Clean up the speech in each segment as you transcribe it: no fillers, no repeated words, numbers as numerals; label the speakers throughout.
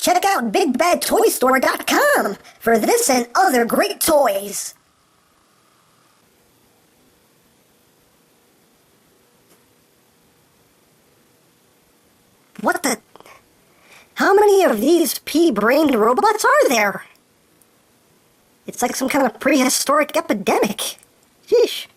Speaker 1: Check out BigBadToyStore.com for this and other great toys. What the? How many of these pea-brained robots are there? It's like some kind of prehistoric epidemic. Sheesh.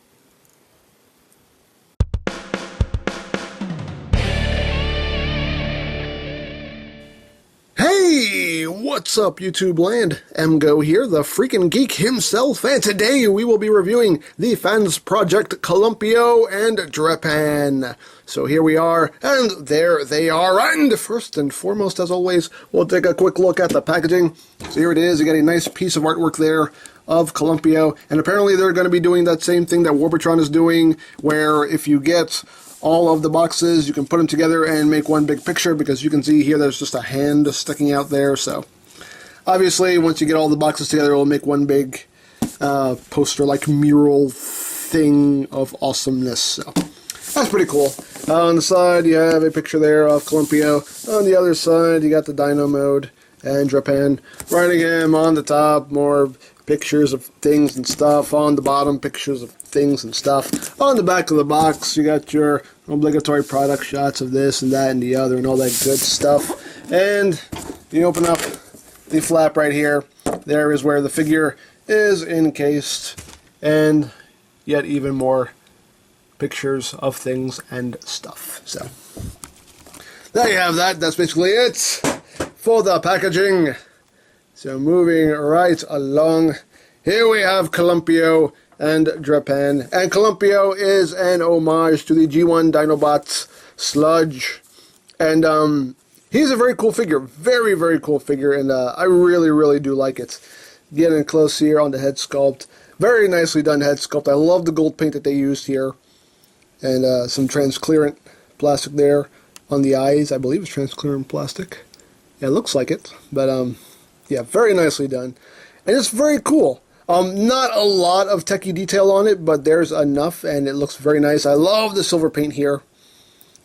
Speaker 2: Hey, what's up YouTube land? EmGo here, the freaking geek himself, and today we will be reviewing the Fansproject COLUMPIO and DREPAN. So here we are, and there they are, and first and foremost, as always, we'll take a quick look at the packaging. So here it is, you got a nice piece of artwork there of COLUMPIO, and apparently they're going to be doing that same thing that Warpatron is doing, where if you get all of the boxes, you can put them together and make one big picture, because you can see here there's just a hand sticking out there. So obviously once you get all the boxes together, it'll make one big poster like mural thing of awesomeness. So that's pretty cool. On the side you have a picture there of COLUMPIO. On the other side you got the Dino mode and DREPAN. Riding him on the top, more pictures of things and stuff. On the bottom, pictures of things and stuff. On the back of the box, you got your obligatory product shots of this and that and the other and all that good stuff. And you open up the flap right here. There is where the figure is encased, and yet even more pictures of things and stuff. So there you have that. That's basically it for the packaging. So moving right along, here we have COLUMPIO and DREPAN. And COLUMPIO is an homage to the G1 Dinobots Sludge. And he's a very cool figure. Very, very cool figure. And I really, really do like it. Getting close here on the head sculpt. Very nicely done head sculpt. I love the gold paint that they used here. And some transparent plastic there on the eyes. I believe it's transparent plastic. Yeah, it looks like it. But yeah, very nicely done. And it's very cool. Not a lot of techie detail on it, but there's enough, and it looks very nice. I love the silver paint here.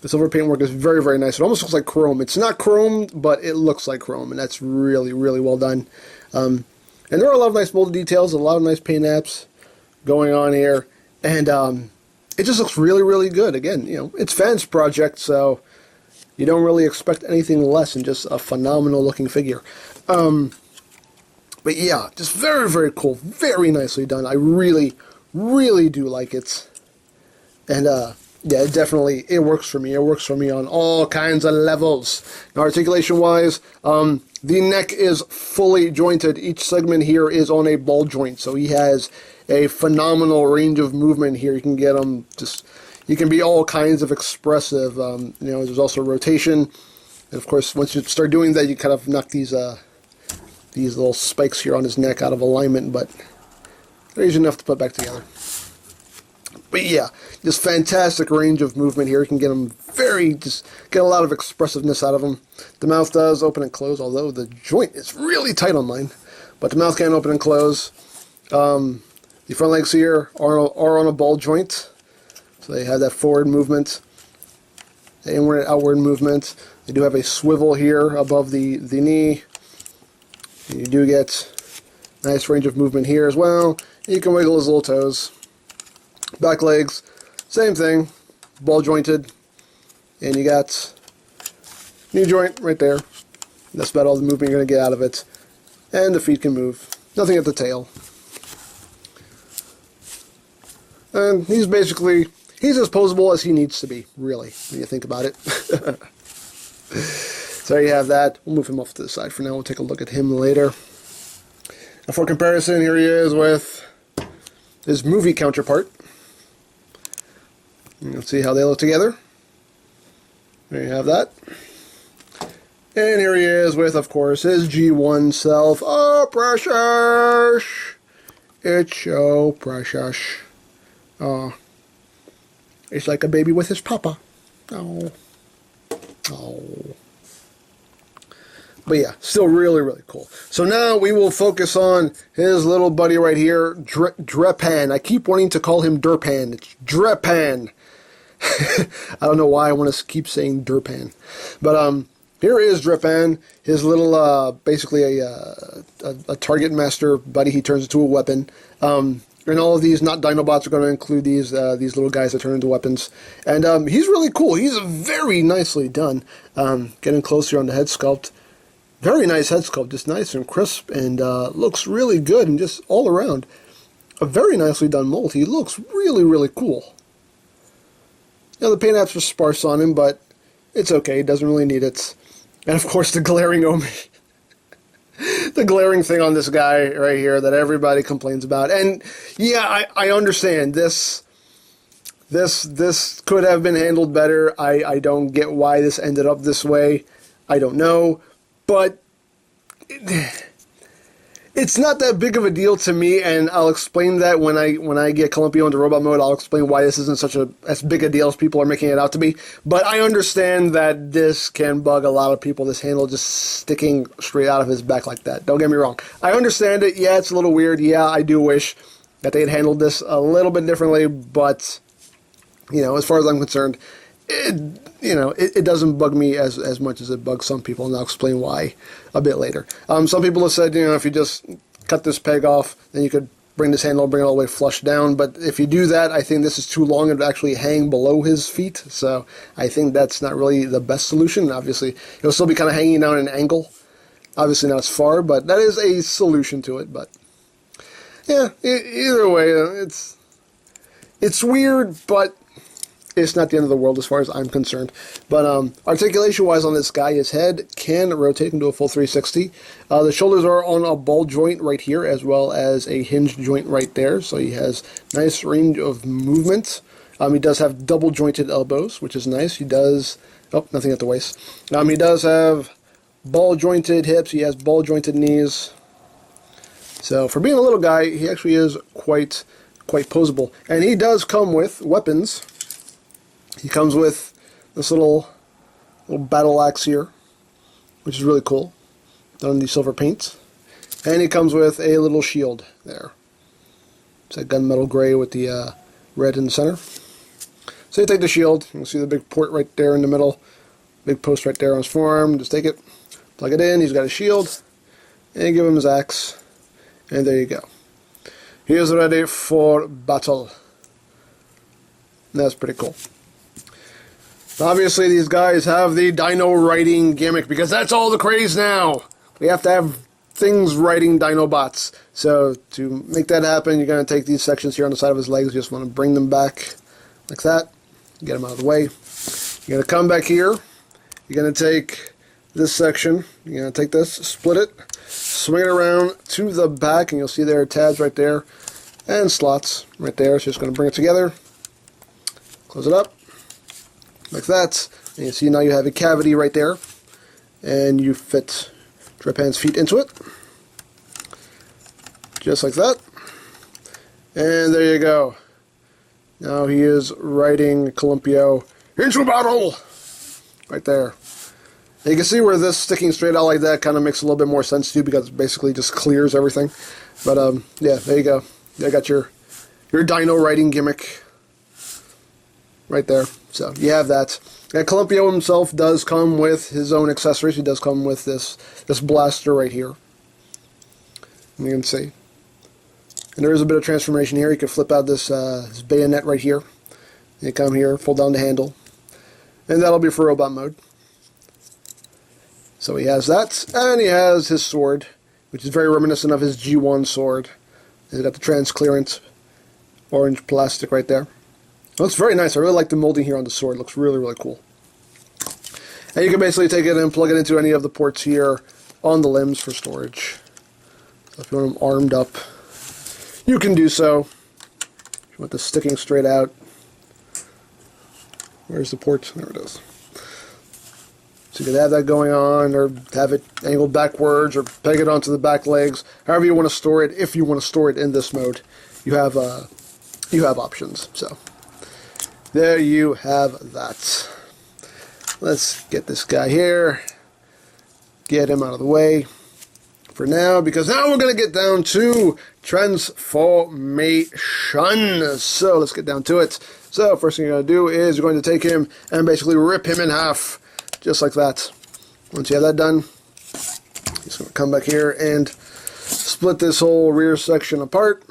Speaker 2: The silver paint work is very, very nice. It almost looks like chrome. It's not chrome, but it looks like chrome, and that's really, really well done. And there are a lot of nice molded details, a lot of nice paint apps going on here, and it just looks really, really good. Again, you know, it's Fansproject, so you don't really expect anything less than just a phenomenal looking figure. But yeah, just very, very cool. Very nicely done. I really, really do like it. And yeah, definitely, it works for me. It works for me on all kinds of levels. Now, articulation-wise, the neck is fully jointed. Each segment here is on a ball joint, so he has a phenomenal range of movement here. You can get him just... You can be all kinds of expressive. You know, there's also rotation. And of course, once you start doing that, you kind of knock these little spikes here on his neck out of alignment, but they're easy enough to put back together. But yeah, just fantastic range of movement here. You can get him just get a lot of expressiveness out of him. The mouth does open and close, although the joint is really tight on mine. But the mouth can open and close. The front legs here are on a ball joint. So they have that forward movement, the inward and outward movement. They do have a swivel here above the knee. And you do get nice range of movement here as well. You can wiggle his little toes. Back legs, same thing, ball jointed. And you got knee joint right there. That's about all the movement you're going to get out of it. And the feet can move. Nothing at the tail. And he's basically... He's as posable as he needs to be, really, when you think about it. So there you have that. We'll move him off to the side for now. We'll take a look at him later. And for comparison, here he is with his movie counterpart. Let's see how they look together. There you have that. And here he is with, of course, his G1 self. Oh, precious! It's so precious. Oh. It's like a baby with his papa. Oh. Oh. But yeah, still really, really cool. So now we will focus on his little buddy right here, DREPAN. I keep wanting to call him DREPAN. It's DREPAN. I don't know why I want to keep saying DREPAN. But here is DREPAN, his little, basically a target master buddy. He turns into a weapon. And all of these not Dinobots are going to include these little guys that turn into weapons. And he's really cool. He's very nicely done. Getting closer on the head sculpt. Very nice head sculpt. Just nice and crisp and looks really good and just all around. A very nicely done mold. He looks really, really cool. You know, the paint apps are sparse on him, but it's okay. He doesn't really need it. And of course the glaring the glaring thing on this guy right here that everybody complains about. And yeah, I understand this could have been handled better. I don't get why this ended up this way. I don't know, but it's not that big of a deal to me, and I'll explain that when I get Columpio into robot mode. I'll explain why this isn't such as big a deal as people are making it out to be. But I understand that this can bug a lot of people, this handle just sticking straight out of his back like that. Don't get me wrong. I understand it. Yeah, it's a little weird. Yeah, I do wish that they had handled this a little bit differently, but, you know, as far as I'm concerned, it doesn't bug me as much as it bugs some people, and I'll explain why a bit later. Some people have said, you know, if you just cut this peg off, then you could bring this handle, bring it all the way flush down. But if you do that, I think this is too long. It would actually hang below his feet, so I think that's not really the best solution. Obviously, it'll still be kind of hanging down at an angle. Obviously not as far, but that is a solution to it. But yeah, either way, it's weird, but it's not the end of the world as far as I'm concerned. But articulation-wise on this guy, his head can rotate into a full 360. The shoulders are on a ball joint right here, as well as a hinge joint right there. So he has nice range of movement. He does have double-jointed elbows, which is nice. He does... Oh, nothing at the waist. He does have ball-jointed hips. He has ball-jointed knees. So for being a little guy, he actually is quite posable. And he does come with weapons. He comes with this little battle axe here, which is really cool, done in the silver paint. And he comes with a little shield there. It's a gunmetal gray with the red in the center. So you take the shield, you can see the big port right there in the middle, big post right there on his forearm. Just take it, plug it in, he's got a shield, and you give him his axe, and there you go. He is ready for battle. That's pretty cool. Obviously, these guys have the Dino riding gimmick, because that's all the craze now. We have to have things riding Dinobots. So to make that happen, you're going to take these sections here on the side of his legs. You just want to bring them back like that. Get them out of the way. You're going to come back here. You're going to take this section. You're going to take this, split it, swing it around to the back, and you'll see there are tabs right there and slots right there. So just going to bring it together, close it up. Like that, and you see now you have a cavity right there, and you fit DREPAN's feet into it, just like that, and there you go. Now he is riding Columpio into battle, right there. And you can see where this sticking straight out like that kind of makes a little bit more sense to you, because it basically just clears everything. But yeah, there you go. You got your Dino riding gimmick right there. So you have that. And Columpio himself does come with his own accessories. He does come with this blaster right here. And you can see. And there is a bit of transformation here. You can flip out this bayonet right here. You come here, pull down the handle. And that'll be for robot mode. So he has that. And he has his sword, which is very reminiscent of his G1 sword. He's got the transparent orange plastic right there. Looks very nice. I really like the molding here on the sword. It looks really, really cool. And you can basically take it and plug it into any of the ports here on the limbs for storage. So if you want them armed up, you can do so. If you want this sticking straight out, where's the port? There it is. So you can have that going on, or have it angled backwards, or peg it onto the back legs. However you want to store it. If you want to store it in this mode, you have options. So there you have that. Let's get this guy here. Get him out of the way for now, because now we're going to get down to transformation. So let's get down to it. So first thing you're going to do is you're going to take him and basically rip him in half, just like that. Once you have that done, just going to come back here and split this whole rear section apart.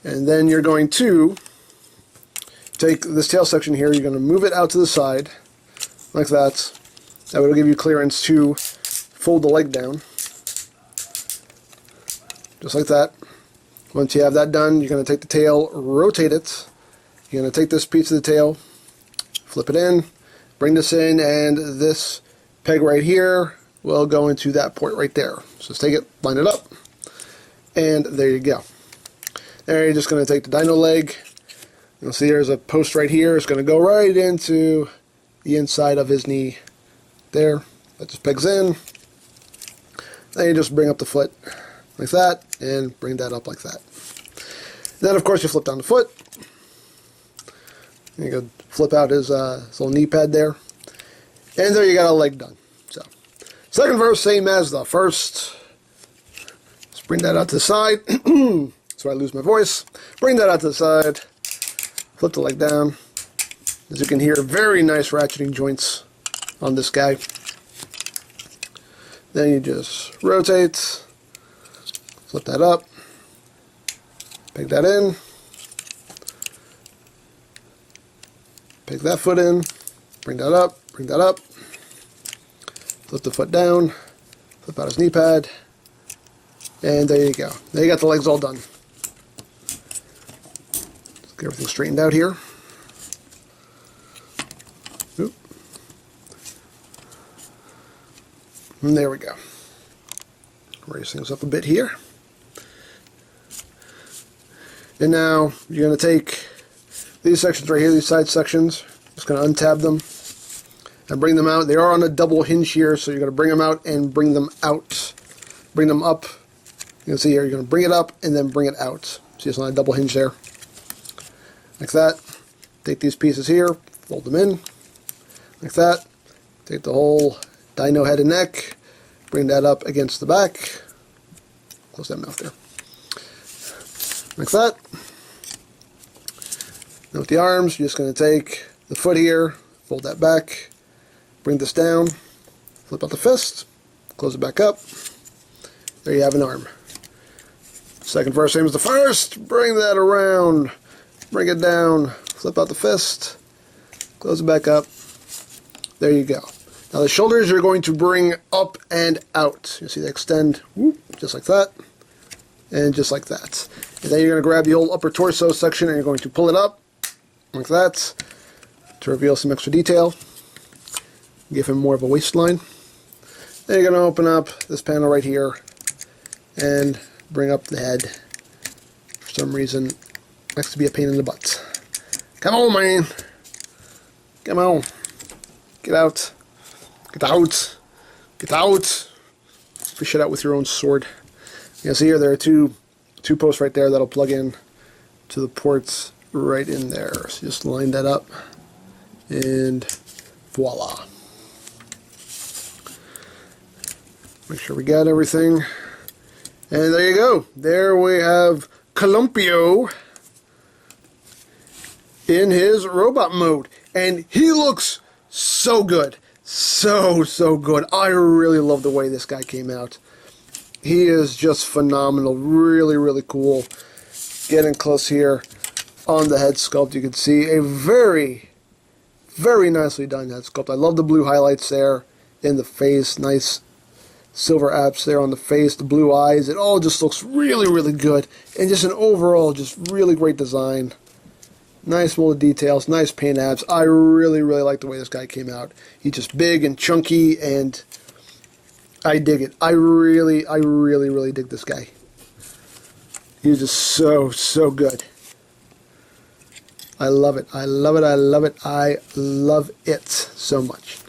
Speaker 2: And then you're going to take this tail section here, you're going to move it out to the side, like that. That will give you clearance to fold the leg down. Just like that. Once you have that done, you're going to take the tail, rotate it. You're going to take this piece of the tail, flip it in, bring this in, and this peg right here will go into that port right there. So just take it, line it up, and there you go. There you're just going to take the Dino leg. You'll see there's a post right here. It's going to go right into the inside of his knee. There. That just pegs in. Then you just bring up the foot like that, and bring that up like that. Then, of course, you flip down the foot. You can flip out his little knee pad there. And there you got a leg done. So, second verse, same as the first. Just bring that out to the side. So I lose my voice. Bring that out to the side. Flip the leg down. As you can hear, very nice ratcheting joints on this guy. Then you just rotate. Flip that up. Peg that in. Peg that foot in. Bring that up. Bring that up. Flip the foot down. Flip out his knee pad. And there you go. There you got the legs all done. Get everything straightened out here. Oop. And there we go. Raise things up a bit here. And now you're going to take these sections right here, these side sections, just going to untab them and bring them out. They are on a double hinge here, so you're going to bring them out and bring them out. Bring them up. You can see here, you're going to bring it up and then bring it out. See, it's on a double hinge there. Like that. Take these pieces here, fold them in, like that. Take the whole Dino head and neck, bring that up against the back. Close that mouth there. Like that. Now with the arms, you're just going to take the foot here, fold that back, bring this down, flip out the fist, close it back up. There you have an arm. Second verse, same as the first. Bring that around. Bring it down, flip out the fist, close it back up. There you go. Now the shoulders you're going to bring up and out. You see they extend, whoop, just like that, and just like that. And then you're going to grab the old upper torso section and you're going to pull it up, like that, to reveal some extra detail. Give him more of a waistline. Then you're going to open up this panel right here and bring up the head. For some reason, likes to be a pain in the butt. Come on, man. Come on. Get out. Get out. Get out. Fish it out with your own sword. You can see here there are two posts right there that'll plug in to the ports right in there. So just line that up and voila. Make sure we got everything. And there you go. There we have Columpio in his robot mode, and he looks so good, so good. I really love the way this guy came out. He is just phenomenal, really cool. Getting close here on the head sculpt, you can see a very nicely done head sculpt. I love the blue highlights there in the face, nice silver apps there on the face, the blue eyes. It all just looks really good, and just an overall just really great design. Nice molded details, nice paint apps. I really like the way this guy came out. He's just big and chunky, and I dig it. I really dig this guy. He's just so good. I love it. I love it. I love it. I love it so much.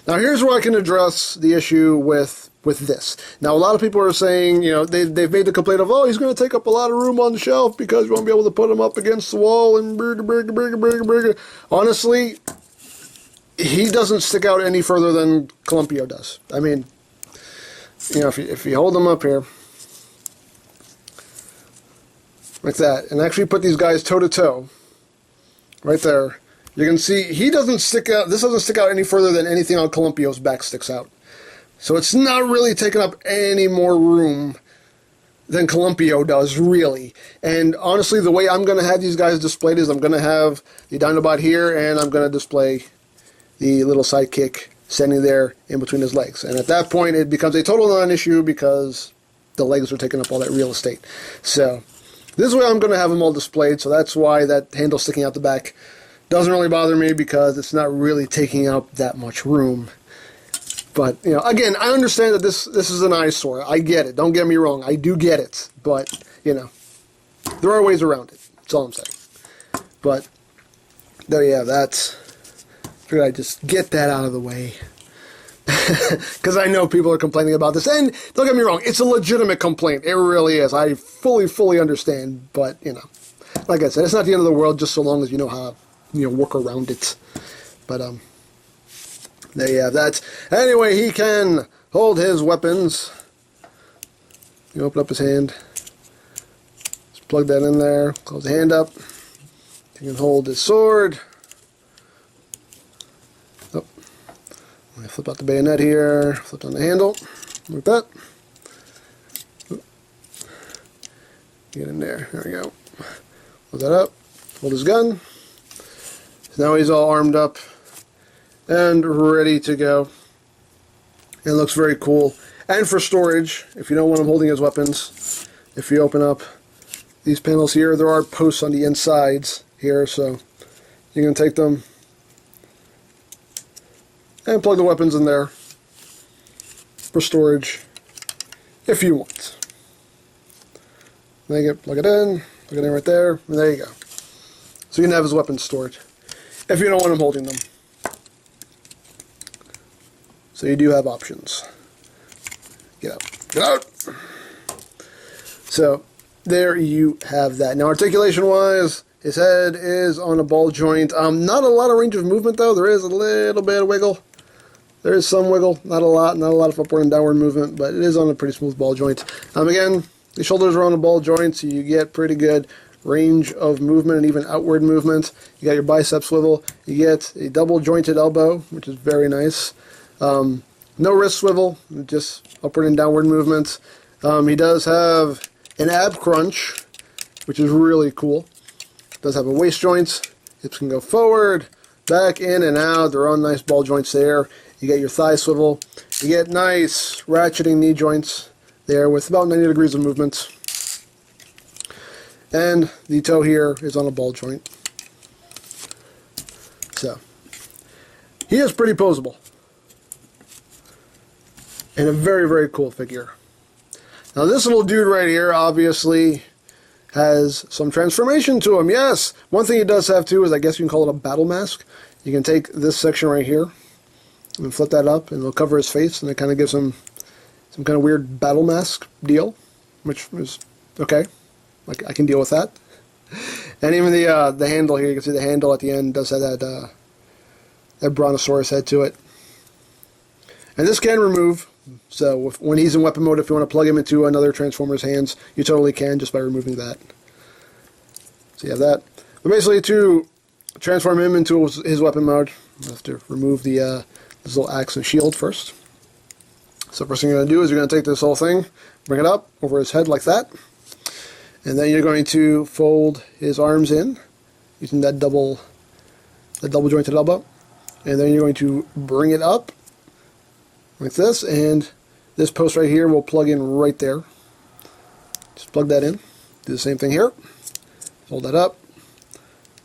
Speaker 2: Now here's where I can address the issue with this. Now a lot of people are saying, you know, they've made the complaint of, oh, he's going to take up a lot of room on the shelf because you won't be able to put him up against the wall and burger. Honestly, he doesn't stick out any further than Columpio does. I mean, you know, if you hold him up here like that and actually put these guys toe to toe right there, You can see he doesn't stick out. This doesn't stick out any further than anything on Columpio's back sticks out. So it's not really taking up any more room than Columpio does, really. And honestly, the way I'm going to have these guys displayed is I'm going to have the Dinobot here, and I'm going to display the little sidekick standing there in between his legs. And at that point, it becomes a total non-issue because the legs are taking up all that real estate. So this is where I'm going to have them all displayed, so that's why that handle sticking out the back doesn't really bother me, because it's not really taking up that much room. But, you know, again, I understand that this is an eyesore. I get it. Don't get me wrong. I do get it. But, you know, there are ways around it. That's all I'm saying. But, there you have that. Figured I'd just get that out of the way. Because I know people are complaining about this. And, don't get me wrong, it's a legitimate complaint. It really is. I fully understand. But, you know, like I said, it's not the end of the world, just so long as you know how, you know, work around it. But, there you have that. Anyway, he can hold his weapons. You open up his hand. Just plug that in there. Close the hand up. He can hold his sword. Oh. I flip out the bayonet here. Flip on the handle. Like that. Get in there. There we go. Close that up. Hold his gun. So now he's all armed up and ready to go. It looks very cool. And for storage, if you don't want him holding his weapons, if you open up these panels here, there are posts on the insides here, so you can take them and plug the weapons in there for storage if you want. Then you plug it in right there, and there you go. So you can have his weapons stored if you don't want him holding them. So you do have options. Get out. Get out! So, there you have that. Now, articulation-wise, his head is on a ball joint. Not a lot of range of movement, though. There is a little bit of wiggle. There is some wiggle. Not a lot. Not a lot of upward and downward movement, but it is on a pretty smooth ball joint. Again, the shoulders are on a ball joint, so you get pretty good range of movement and even outward movement. You got your bicep swivel. You get a double jointed elbow, which is very nice. No wrist swivel, just upward and downward movements. He does have an ab crunch, which is really cool. Does have a waist joint. Hips can go forward, back, in, and out. They're all nice ball joints there. You get your thigh swivel. You get nice ratcheting knee joints there with about 90 degrees of movement. And the toe here is on a ball joint. So, he is pretty posable. And a very cool figure. Now this little dude right here obviously has some transformation to him. Yes! One thing he does have too is, I guess you can call it a battle mask. You can take this section right here and flip that up and it'll cover his face, and it kind of gives him some kind of weird battle mask deal, which is okay. I can deal with that. And even the handle here, you can see the handle at the end does have that brontosaurus head to it. And this can remove. So when he's in weapon mode, if you want to plug him into another Transformer's hands, you totally can just by removing that. So you have that. But basically, to transform him into his weapon mode, you have to remove this little axe and shield first. So first thing you're going to do is you're going to take this whole thing, bring it up over his head like that, and then you're going to fold his arms in using that double jointed elbow, and then you're going to bring it up like this, and this post right here will plug in right there. Just plug that in. Do the same thing here. Fold that up,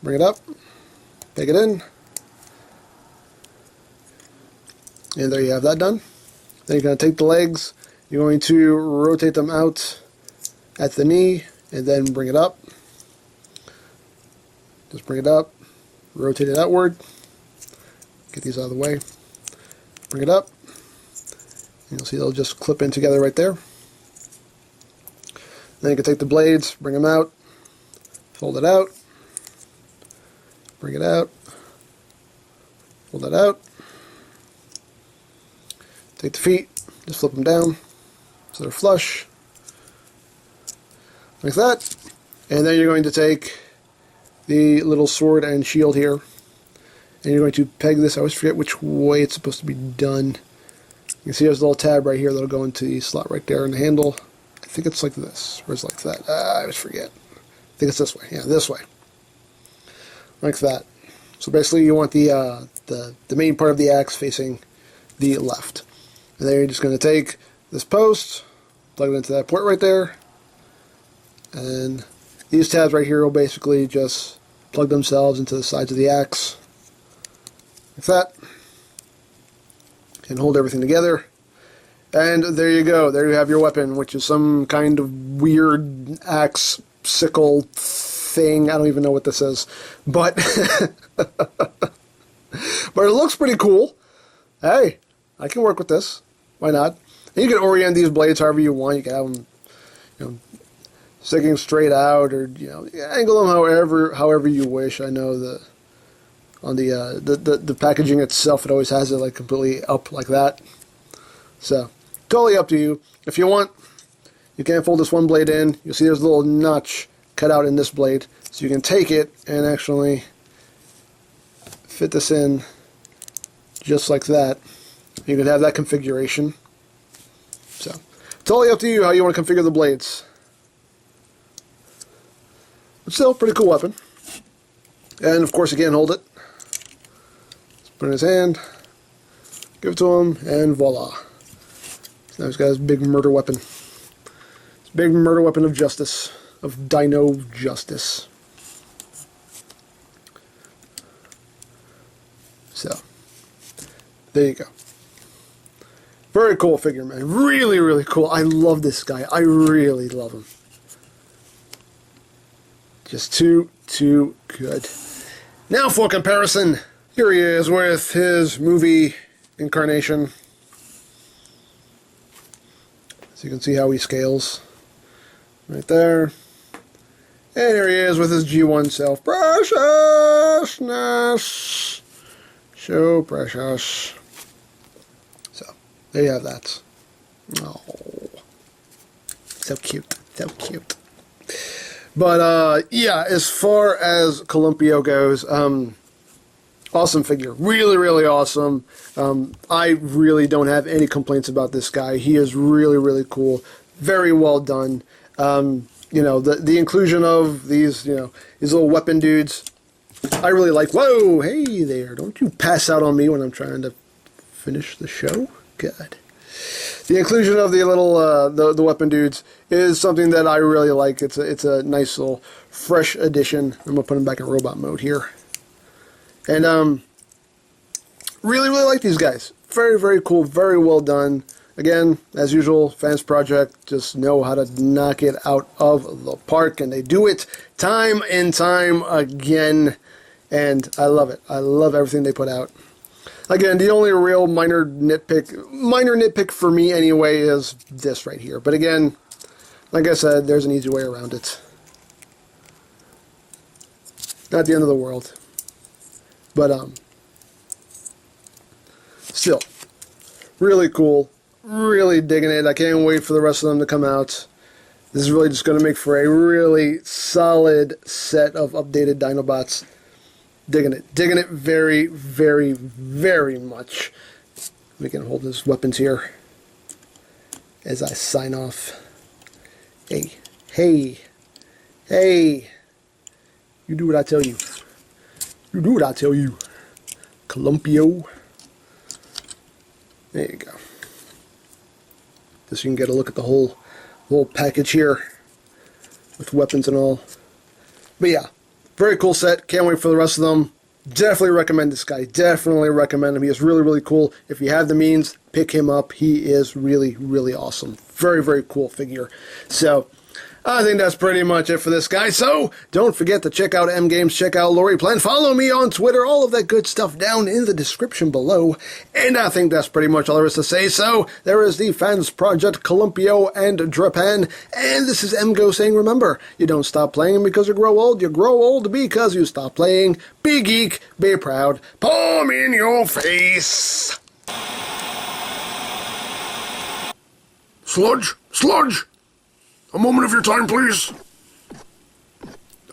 Speaker 2: bring it up, take it in, and there you have that done. Then you're going to take the legs, you're going to rotate them out at the knee, and then bring it up. Just bring it up, rotate it outward, get these out of the way, bring it up. You'll see they'll just clip in together right there. Then you can take the blades, bring them out, fold it out, bring it out, fold that out. Take the feet, just flip them down so they're flush, like that. And then you're going to take the little sword and shield here, And you're going to peg this. I always forget which way it's supposed to be done. You can see there's a little tab right here that'll go into the slot right there in the handle. I think it's like this. Or it's like that. I always forget. I think it's this way. Yeah, this way. Like that. So basically you want the main part of the axe facing the left. And then you're just going to take this post, plug it into that port right there, and these tabs right here will basically just plug themselves into the sides of the axe, like that, and hold everything together. And there you go. There you have your weapon, which is some kind of weird axe sickle thing. I don't even know what this is, but but it looks pretty cool. Hey, I can work with this. Why not? And you can orient these blades however you want. You can have them, sticking straight out, or angle them however you wish. I know on the packaging itself, it always has it like completely up like that. So totally up to you. If you want, you can fold this one blade in. You'll see there's a little notch cut out in this blade, so you can take it and actually fit this in just like that. You can have that configuration. So, totally up to you how you want to configure the blades. But still, pretty cool weapon. And of course, again, hold it. Just put it in his hand, give it to him, and voila. So now he's got his big murder weapon. His big murder weapon of justice, of Dino justice. So, there you go. Very cool figure, man. Really, really cool. I love this guy. I really love him. Just too good. Now for comparison, here he is with his movie incarnation. So you can see how he scales. Right there. And here he is with his G1 self. Preciousness. So precious. There you have that. Oh, so cute, so cute. But yeah, as far as Columpio goes, awesome figure, really, really awesome. I really don't have any complaints about this guy. He is really, really cool, very well done. The inclusion of these, these little weapon dudes, I really like. Whoa, hey there! Don't you pass out on me when I'm trying to finish the show. Good. The inclusion of the little the weapon dudes is something that I really like. It's a nice little fresh addition. I'm gonna put him back in robot mode here, and really like these guys. Very, very cool. Very well done. Again, as usual, Fansproject just know how to knock it out of the park, and they do it time and time again. And I love it. I love everything they put out. Again, the only real minor nitpick for me anyway is this right here. But again, like I said, there's an easy way around it. Not the end of the world. But, still, really cool. Really digging it. I can't wait for the rest of them to come out. This is really just going to make for a really solid set of updated Dinobots. Digging it very, very, very much. We can hold his weapons here as I sign off. Hey, you do what I tell you. You do what I tell you. Columpio. There you go. Just so you can get a look at the whole package here with weapons and all. But yeah. Very cool set. Can't wait for the rest of them. Definitely recommend this guy. Definitely recommend him. He is really, really cool. If you have the means, pick him up. He is really, really awesome. Very, very cool figure. So, I think that's pretty much it for this guy. So, don't forget to check out EmGames, check out DREPAN, follow me on Twitter, all of that good stuff down in the description below. And I think that's pretty much all there is to say. So, there is the Fansproject COLUMPIO and DREPAN. And this is EmGo saying, remember, you don't stop playing because you grow old because you stop playing. Be geek, be proud, palm in your face.
Speaker 3: Sludge! A moment of your time, please.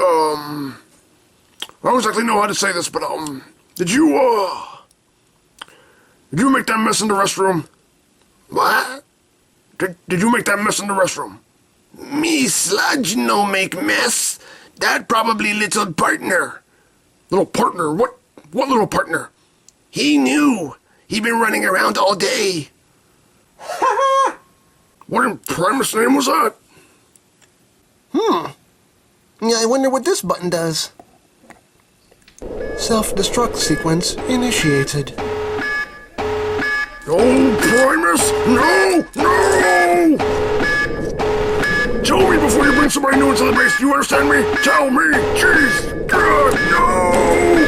Speaker 3: I don't exactly know how to say this, but, Did you make that mess in the restroom?
Speaker 2: What?
Speaker 3: Did you make that mess in the restroom?
Speaker 2: Me Sludge no make mess. That probably little partner.
Speaker 3: Little partner? What little partner?
Speaker 2: He knew. He been running around all day.
Speaker 3: What in Primus' name was that?
Speaker 2: Yeah, I wonder what this button does. Self-destruct sequence initiated.
Speaker 3: Oh, Primus! No! Tell me before you bring somebody new into the base. Do you understand me? Tell me! Jeez! God, no!